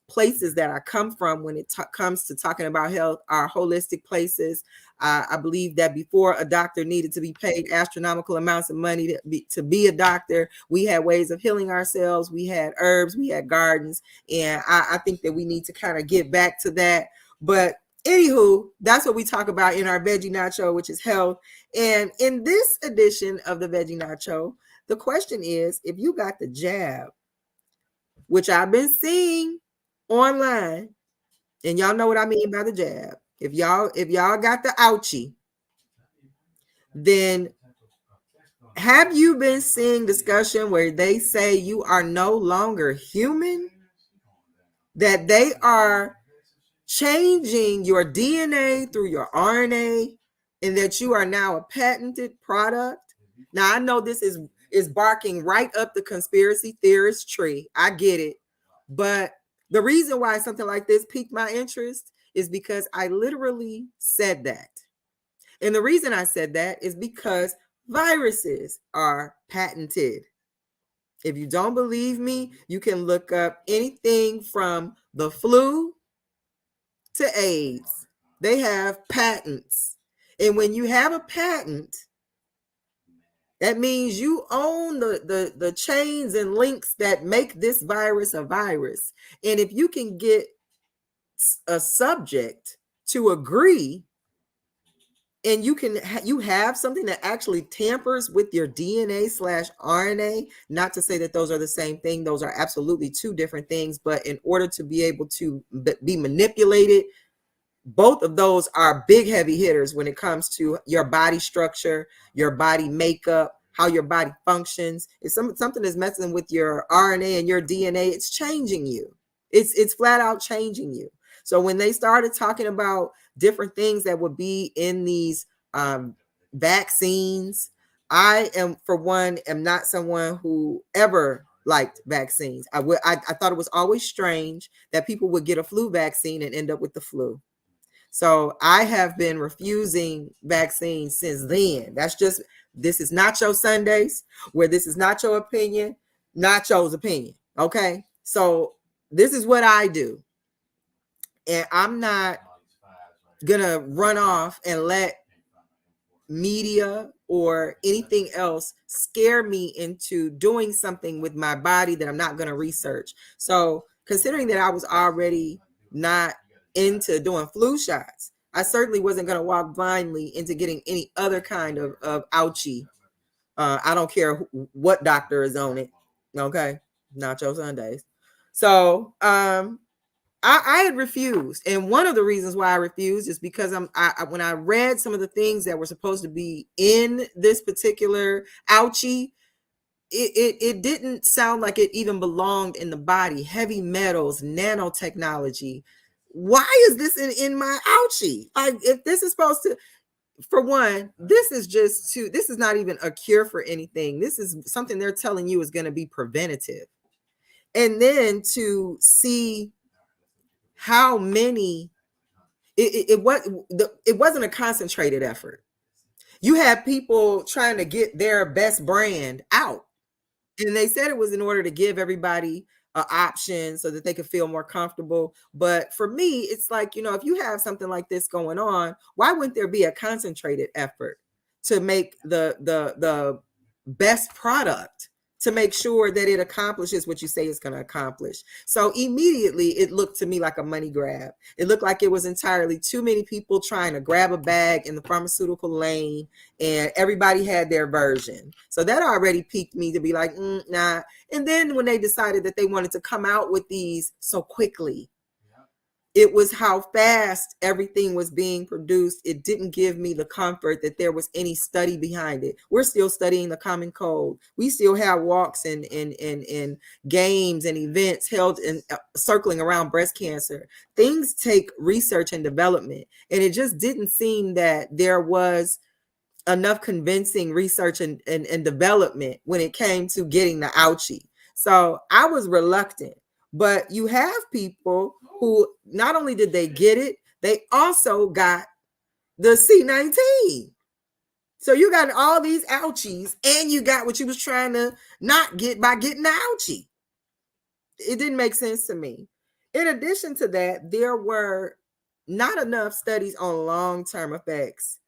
places that I come from when it comes to talking about health are holistic places. I believe that before a doctor needed to be paid astronomical amounts of money to be a doctor, we had ways of healing ourselves. We had herbs, we had gardens, and I think that we need to kind of get back to that. But anywho, that's what we talk about in our veggie nacho, which is health. And in this edition of the veggie nacho, the question is, if you got the jab, which I've been seeing online, and y'all know what I mean by the jab. If y'all got the ouchie, then have you been seeing discussion where they say you are no longer human? That they are changing your DNA through your RNA, and that you are now a patented product? Now I know this is barking right up the conspiracy theorist tree. I get it. But the reason why something like this piqued my interest is because I literally said that. And the reason I said that is because viruses are patented. If you don't believe me, you can look up anything from the flu to AIDS. They have patents. And when you have a patent, that means you own the chains and links that make this virus a virus. And if you can get a subject to agree, and you have something that actually tampers with your DNA/RNA, not to say that those are the same thing. Those are absolutely two different things. But in order to be able to be manipulated, both of those are big heavy hitters when it comes to your body structure, your body makeup, how your body functions. If something is messing with your RNA and your DNA, it's changing you. It's flat out changing you. So when they started talking about different things that would be in these vaccines, I am, for one, am not someone who ever liked vaccines. I thought it was always strange that people would get a flu vaccine and end up with the flu. So I have been refusing vaccines since then. This is Nacho Sundays, where this is Nacho opinion, Nacho's opinion. Okay. So this is what I do. And I'm not gonna run off and let media or anything else scare me into doing something with my body that I'm not going to research. So considering that I was already not into doing flu shots, I certainly wasn't going to walk blindly into getting any other kind of ouchie. I don't care what doctor is on it. Okay. Nacho Sundays. So I had refused, and one of the reasons why I refused is because when I read some of the things that were supposed to be in this particular ouchie, it didn't sound like it even belonged in the body. Heavy metals, nanotechnology. Why is this in my ouchie? Like, if this is supposed to, for one, this is not even a cure for anything. This is something they're telling you is going to be preventative. And then to see how many, it wasn't a concentrated effort. You had people trying to get their best brand out. And they said it was in order to give everybody an option so that they could feel more comfortable. But for me, it's like, if you have something like this going on, why wouldn't there be a concentrated effort to make the best product, to make sure that it accomplishes what you say it's going to accomplish? So immediately it looked to me like a money grab. It looked like it was entirely too many people trying to grab a bag in the pharmaceutical lane, and everybody had their version. So that already piqued me to be like, nah. And then when they decided that they wanted to come out with these so quickly, it was how fast everything was being produced. It didn't give me the comfort that there was any study behind it. We're still studying the common cold. We still have walks and games and events held in circling around breast cancer. Things take research and development. And it just didn't seem that there was enough convincing research and development when it came to getting the ouchie. So I was reluctant. But you have people who not only did they get it, they also got the C19. So you got all these ouchies, and you got what you was trying to not get by getting the ouchie. It didn't make sense to me. In addition to that, there were not enough studies on long-term effects.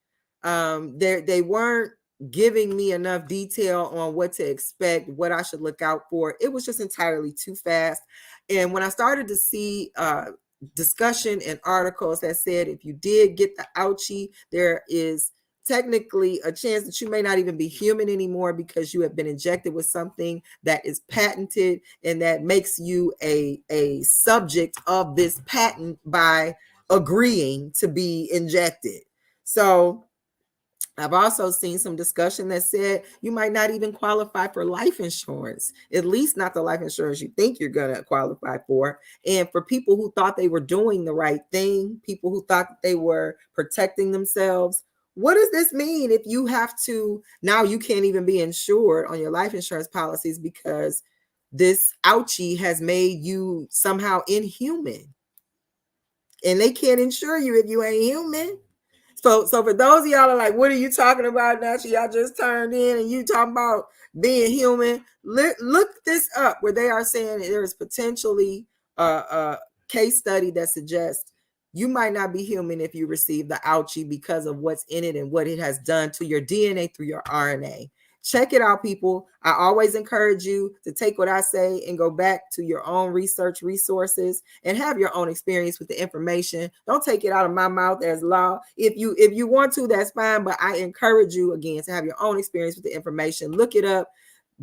They weren't giving me enough detail on what to expect, what I should look out for. It was just entirely too fast. And when I started to see discussion and articles that said if you did get the ouchie, there is technically a chance that you may not even be human anymore because you have been injected with something that is patented and that makes you a subject of this patent by agreeing to be injected. So I've also seen some discussion that said you might not even qualify for life insurance, at least not the life insurance you think you're going to qualify for. And for people who thought they were doing the right thing, people who thought that they were protecting themselves, what does this mean if you have to, now you can't even be insured on your life insurance policies because this ouchie has made you somehow inhuman? And they can't insure you if you ain't human. So for those of y'all are like, what are you talking about, Nacho? Y'all just turned in and you talking about being human. Look this up where they are saying there is potentially a case study that suggests you might not be human if you receive the ouchie because of what's in it and what it has done to your DNA through your RNA. Check it out, people. I always encourage you to take what I say and go back to your own research resources and have your own experience with the information. Don't take it out of my mouth as law. If you want to, that's fine. But I encourage you again to have your own experience with the information. Look it up.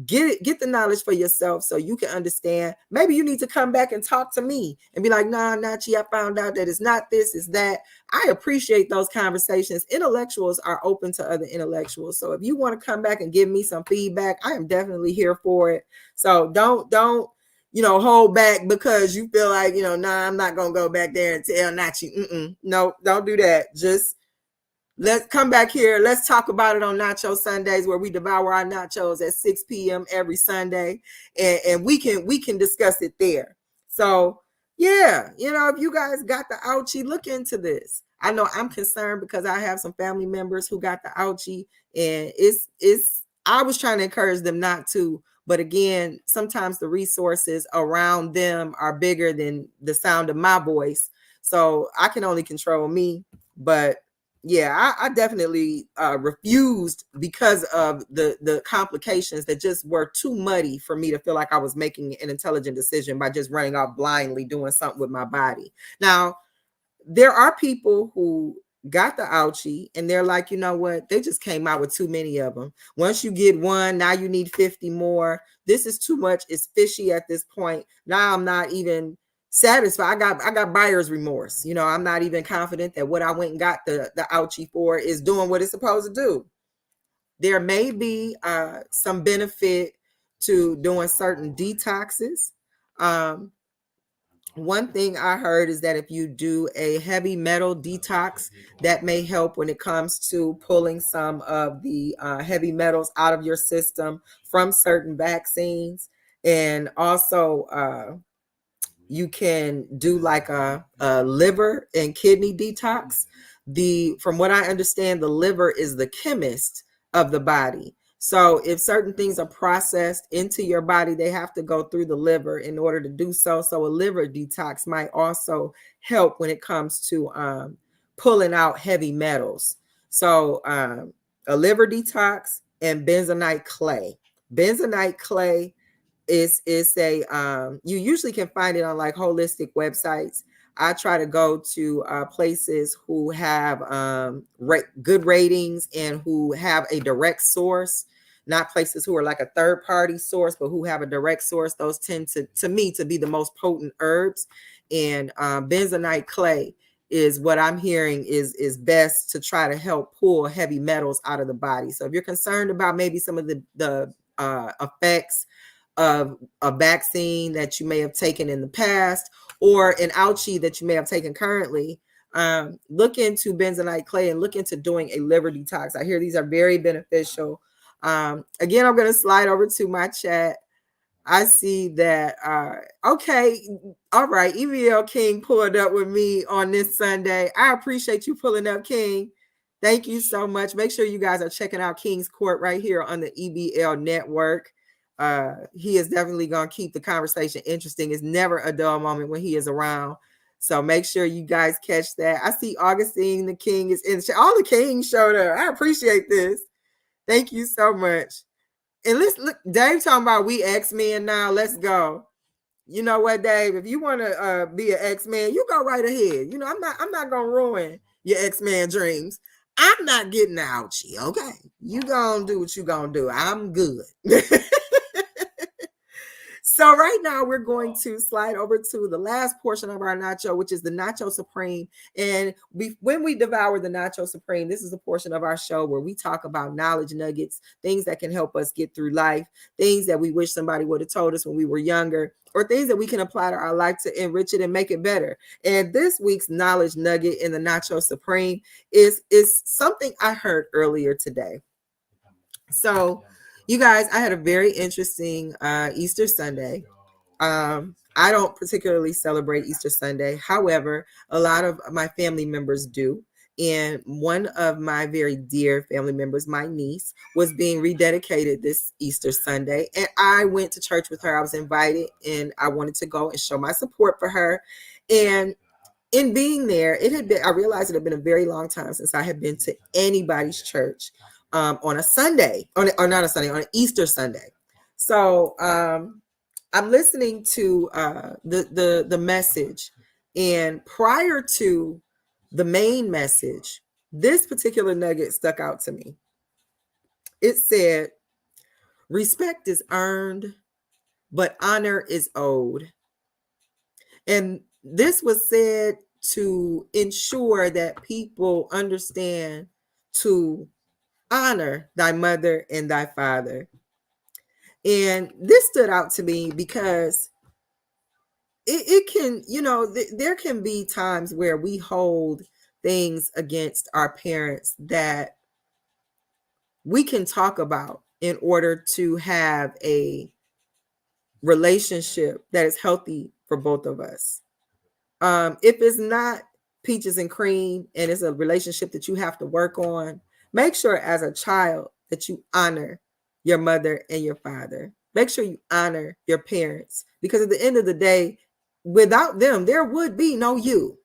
Get the knowledge for yourself so you can understand. Maybe you need to come back and talk to me and be like, nah, Nachi, I found out that it's not this, it's that. I appreciate those conversations. Intellectuals are open to other intellectuals. So if you want to come back and give me some feedback, I am definitely here for it. So don't hold back because you feel like, nah, I'm not going to go back there and tell Nachi. No, don't do that. Just let's come back here. Let's talk about it on Nacho Sundays, where we devour our nachos at 6 p.m. every Sunday, and we can discuss it there. So yeah, if you guys got the ouchie, look into this. I know I'm concerned because I have some family members who got the ouchie, and I was trying to encourage them not to, but again, sometimes the resources around them are bigger than the sound of my voice, so I can only control me. But yeah, I definitely refused because of the complications that just were too muddy for me to feel like I was making an intelligent decision by just running off blindly doing something with my body. Now, there are people who got the ouchie and they're like, you know what? They just came out with too many of them. Once you get one, now you need 50 more. This is too much. It's fishy at this point. Now I'm not even satisfied. I got buyer's remorse. You know, I'm not even confident that what I went and got the ouchie for is doing what it's supposed to do. There may be some benefit to doing certain detoxes. One thing I heard is that if you do a heavy metal detox, that may help when it comes to pulling some of the heavy metals out of your system from certain vaccines. And also, you can do like a liver and kidney detox. From what I understand, the liver is the chemist of the body. So if certain things are processed into your body, they have to go through the liver in order to do so. So a liver detox might also help when it comes to pulling out heavy metals. So a liver detox and bentonite clay. Bentonite clay is a you usually can find it on like holistic websites. I try to go to places who have good ratings and who have a direct source, not places who are like a third party source, but who have a direct source. Those tend to me to be the most potent herbs. And bentonite clay is what I'm hearing is best to try to help pull heavy metals out of the body. So if you're concerned about maybe some of the effects of a vaccine that you may have taken in the past or an ouchie that you may have taken currently, look into bentonite clay and look into doing a liver detox. I hear these are very beneficial. Again, I'm going to slide over to my chat. I see that. Okay. All right. EVL King pulled up with me on this Sunday. I appreciate you pulling up, King. Thank you so much. Make sure you guys are checking out King's Court right here on the EBL network. He is definitely going to keep the conversation interesting. It's never a dull moment when he is around. So make sure you guys catch that. I see Augustine, the King, is in. All the Kings showed up. I appreciate this. Thank you so much. And let's look, Dave talking about we X-Men now. Let's go. You know what, Dave? If you want to be an X-Men, you go right ahead. You know, I'm not gonna ruin your X-Men dreams. I'm not getting out you, okay? You gonna do what you gonna do. I'm good. So right now we're going to slide over to the last portion of our nacho, which is the Nacho Supreme. And when we devour the Nacho Supreme, this is a portion of our show where we talk about knowledge nuggets, things that can help us get through life, things that we wish somebody would have told us when we were younger, or things that we can apply to our life to enrich it and make it better. And this week's knowledge nugget in the Nacho Supreme is something I heard earlier today. So you guys, I had a very interesting Easter Sunday. I don't particularly celebrate Easter Sunday. However, a lot of my family members do. And one of my very dear family members, my niece, was being rededicated this Easter Sunday. And I went to church with her. I was invited and I wanted to go and show my support for her. And in being there, I realized it had been a very long time since I had been to anybody's church on a Sunday, on an Easter Sunday. So I'm listening to the message, and prior to the main message, this particular nugget stuck out to me. It said, "Respect is earned, but honor is owed." And this was said to ensure that people understand to honor thy mother and thy father. And this stood out to me because it can, there can be times where we hold things against our parents that we can talk about in order to have a relationship that is healthy for both of us. If it's not peaches and cream and it's a relationship that you have to work on, make sure as a child that you honor your mother and your father. Make sure you honor your parents, because at the end of the day, without them, there would be no you.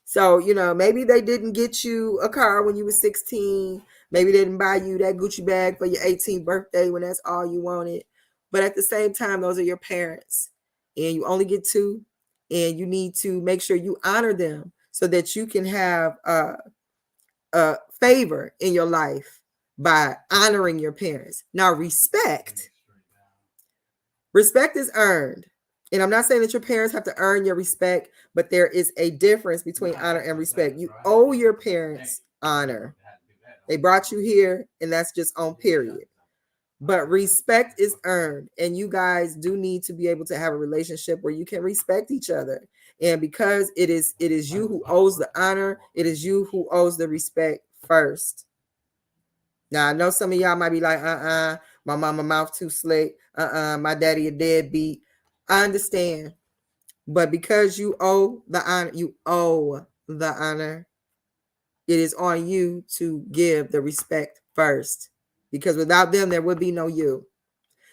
So, maybe they didn't get you a car when you were 16. Maybe they didn't buy you that Gucci bag for your 18th birthday when that's all you wanted. But at the same time, those are your parents. And you only get two. And you need to make sure you honor them so that you can have a favor in your life by honoring your parents. Now, respect is earned, And I'm not saying that your parents have to earn your respect, but there is a difference between honor and respect. You owe your parents honor. They brought you here, and that's just on period. But respect is earned, and you guys do need to be able to have a relationship where you can respect each other. And because it is you who owes the honor, it is you who owes the respect first. Now I know some of y'all might be like, my mama mouth too slick, my daddy a deadbeat. I understand, but because you owe the honor, it is on you to give the respect first, because without them there would be no you.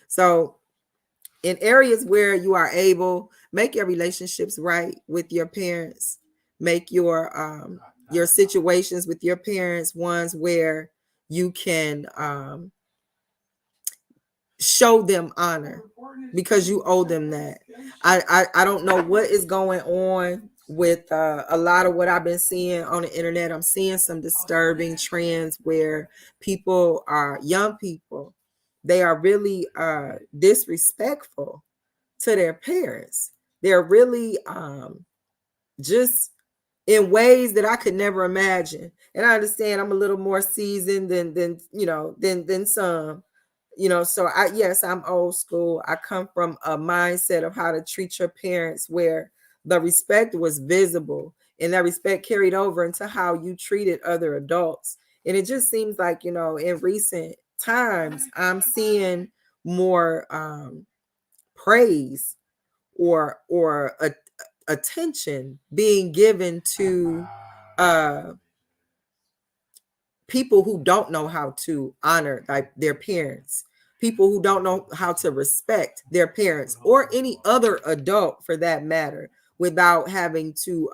So in areas where you are able, make your relationships right with your parents, make your situations with your parents ones where you can show them honor, because you owe them that. I don't know what is going on with a lot of what I've been seeing on the internet. I'm seeing some disturbing trends where people are young people, they are really disrespectful to their parents. They're really just in ways that I could never imagine. And I understand I'm a little more seasoned than some, so I'm old school. I come from a mindset of how to treat your parents where the respect was visible, and that respect carried over into how you treated other adults. And it just seems like, in recent times, I'm seeing more praise or attention being given to people who don't know how to honor their parents, people who don't know how to respect their parents or any other adult for that matter, without having to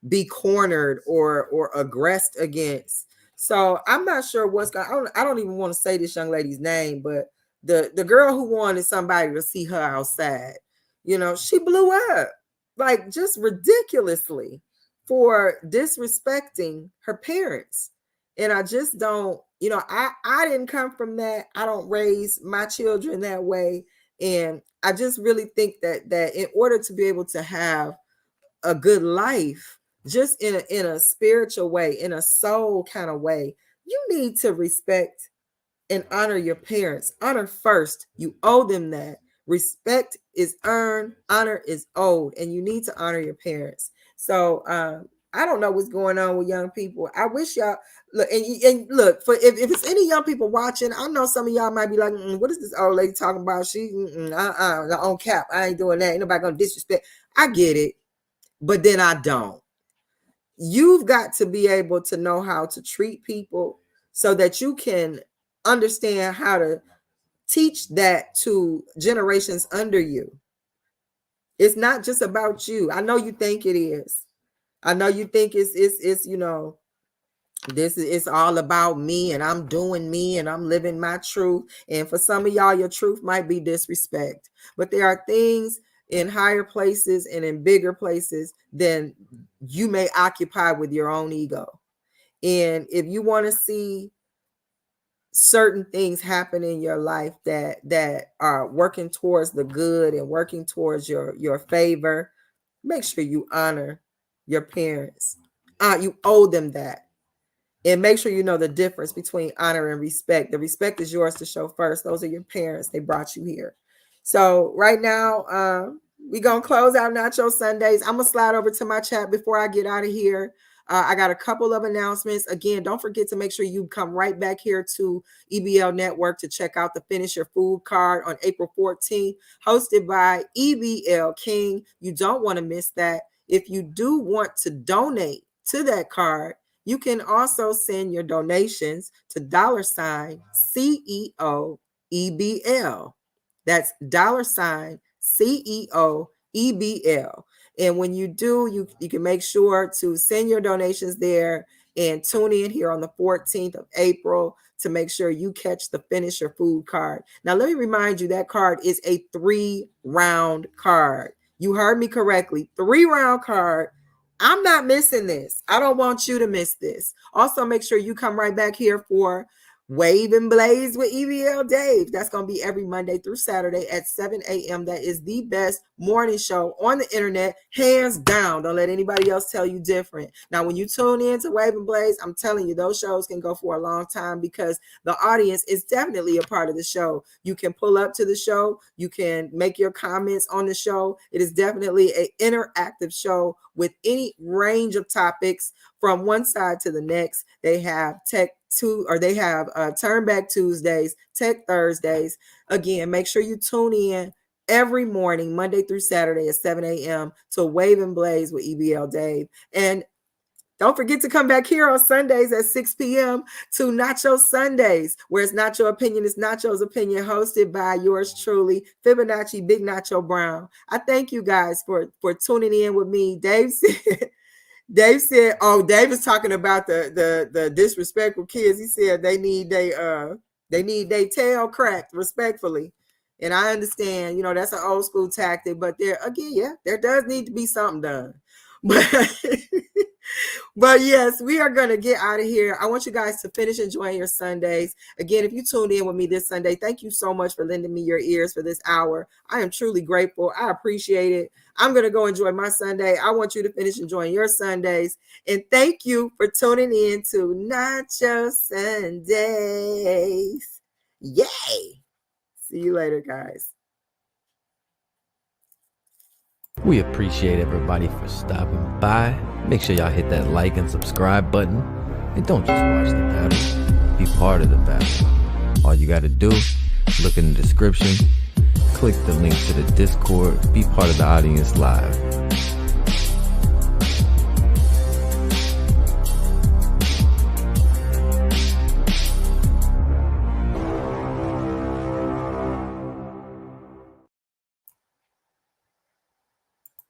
be cornered or aggressed against. So I'm not sure what's going on. I don't even want to say this young lady's name, but the girl who wanted somebody to see her outside, she blew up like just ridiculously for disrespecting her parents. And I just don't, I didn't come from that. I don't raise my children that way. And I just really think that in order to be able to have a good life, just in a spiritual way, in a soul kind of way, you need to respect and honor your parents. Honor first. You owe them that. Respect is earned, honor is owed, and you need to honor your parents. So I don't know what's going on with young people. I wish y'all look and look for if it's any young people watching. I know some of y'all might be like, "What is this old lady talking about? She on cap. I ain't doing that. Ain't nobody gonna disrespect." I get it, but then I don't. You've got to be able to know how to treat people so that you can understand how to teach that to generations under you. It's not just about you. I know you think it is. I know you think it's this is it's all about me, and I'm doing me, and I'm living my truth. And for some of y'all, your truth might be disrespect. But there are things in higher places and in bigger places than you may occupy with your own ego. And if you want to see certain things happen in your life that are working towards the good and working towards your favor, make sure you honor your parents. You owe them that. And make sure you know the difference between honor and respect. The respect is yours to show first. Those are your parents. They brought you here. So right now, we're going to close out Nacho Sundays. I'm going to slide over to my chat before I get out of here. I got a couple of announcements. Again, don't forget to make sure you come right back here to EBL Network to check out the Finish Your Food card on April 14th, hosted by EBL King. You don't want to miss that. If you do want to donate to that card, you can also send your donations to $CEO EBL. That's $CEO EBL. And when you do, you can make sure to send your donations there and tune in here on the 14th of April to make sure you catch the Finish Your Food card. Now, let me remind you, that card is a 3-round card. You heard me correctly, 3-round card. I'm not missing this. I don't want you to miss this. Also, make sure you come right back here for Wave and Blaze with EVL Dave. That's going to be every Monday through Saturday at 7 a.m. That is the best morning show on the internet, hands down. Don't let anybody else tell you different. Now, when you tune in to Wave and Blaze, I'm telling you, those shows can go for a long time because the audience is definitely a part of the show. You can pull up to the show. You can make your comments on the show. It is definitely an interactive show with any range of topics from one side to the next. They have Turn Back Tuesdays, Tech Thursdays. Again, make sure you tune in every morning, Monday through Saturday at 7 a.m. to Wave and Blaze with EBL Dave. And don't forget to come back here on Sundays at 6 p.m. to Nacho Sundays, where it's Nacho Opinion. It's Nacho's Opinion, hosted by yours truly, Fibonacci, Big Nacho Brown. I thank you guys for tuning in with me. Dave said, oh, Dave is talking about the disrespectful kids. He said they need their tail cracked respectfully. And I understand, that's an old school tactic, but there does need to be something done. But yes, we are going to get out of here. I want you guys to finish enjoying your Sundays. Again, if you tuned in with me this Sunday, thank you so much for lending me your ears for this hour. I am truly grateful. I appreciate it. I'm going to go enjoy my Sunday. I want you to finish enjoying your Sundays. And thank you for tuning in to Nacho Sundays. Yay. See you later, guys. We appreciate everybody for stopping by. Make sure y'all hit that like and subscribe button. And don't just watch the battle, be part of the battle. All you gotta do, look in the description, click the link to the Discord, be part of the audience live.